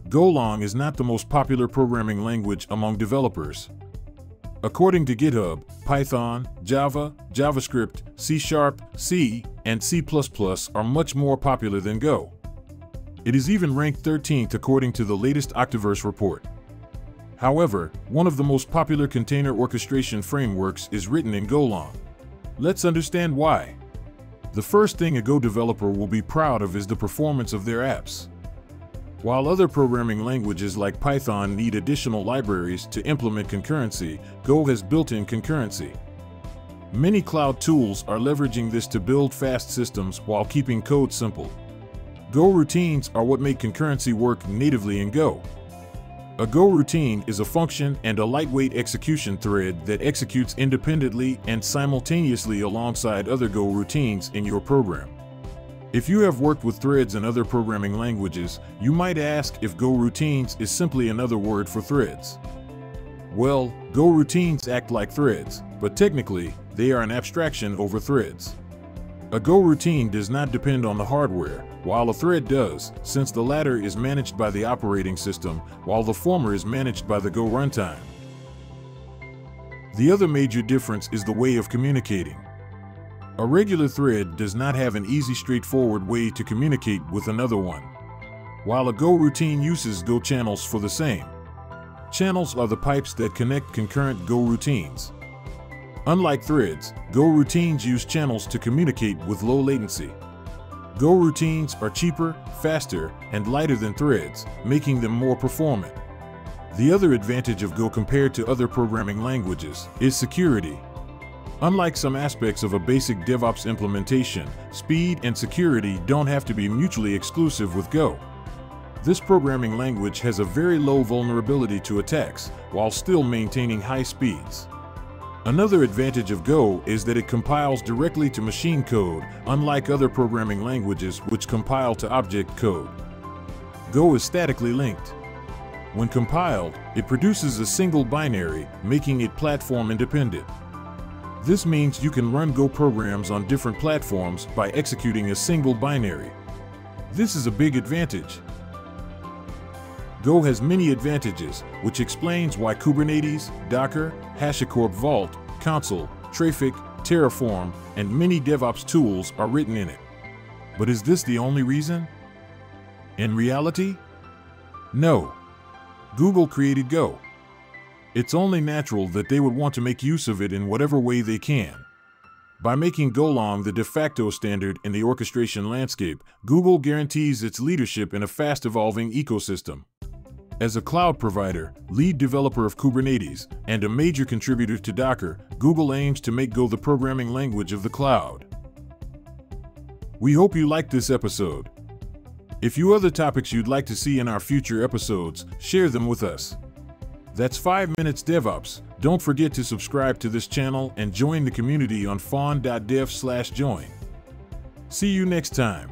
Golang is not the most popular programming language among developers. According to GitHub, Python, Java, JavaScript, C#, C, and C++ are much more popular than Go. It is even ranked 13th according to the latest Octoverse report. However, one of the most popular container orchestration frameworks is written in Golang. Let's understand why. The first thing a Go developer will be proud of is the performance of their apps. While other programming languages like Python need additional libraries to implement concurrency, Go has built-in concurrency. Many cloud tools are leveraging this to build fast systems while keeping code simple. Goroutines are what make concurrency work natively in Go. A Goroutine is a function and a lightweight execution thread that executes independently and simultaneously alongside other Go routines in your program. If you have worked with threads in other programming languages, you might ask if Goroutines is simply another word for threads. Well, Goroutines act like threads, but technically, they are an abstraction over threads. A Goroutine does not depend on the hardware, while a thread does, since the latter is managed by the operating system, while the former is managed by the Go runtime. The other major difference is the way of communicating. A regular thread does not have an easy, straightforward way to communicate with another one, while a Go routine uses Go channels for the same. Channels are the pipes that connect concurrent Go routines. Unlike threads, Go routines use channels to communicate with low latency. Go routines are cheaper, faster, and lighter than threads, making them more performant. The other advantage of Go compared to other programming languages is security. Unlike some aspects of a basic DevOps implementation, speed and security don't have to be mutually exclusive with Go. This programming language has a very low vulnerability to attacks, while still maintaining high speeds. Another advantage of Go is that it compiles directly to machine code, unlike other programming languages which compile to object code. Go is statically linked. When compiled, it produces a single binary, making it platform independent. This means you can run Go programs on different platforms by executing a single binary. This is a big advantage. Go has many advantages, which explains why Kubernetes, Docker, HashiCorp Vault, Consul, Traefik, Terraform, and many DevOps tools are written in it. But is this the only reason? In reality, no. Google created Go. It's only natural that they would want to make use of it in whatever way they can. By making Golang the de facto standard in the orchestration landscape, Google guarantees its leadership in a fast-evolving ecosystem. As a cloud provider, lead developer of Kubernetes, and a major contributor to Docker, Google aims to make Go the programming language of the cloud. We hope you liked this episode. If you have other topics you'd like to see in our future episodes, share them with us. That's 5 Minutes DevOps. Don't forget to subscribe to this channel and join the community on faun.dev/join. See you next time.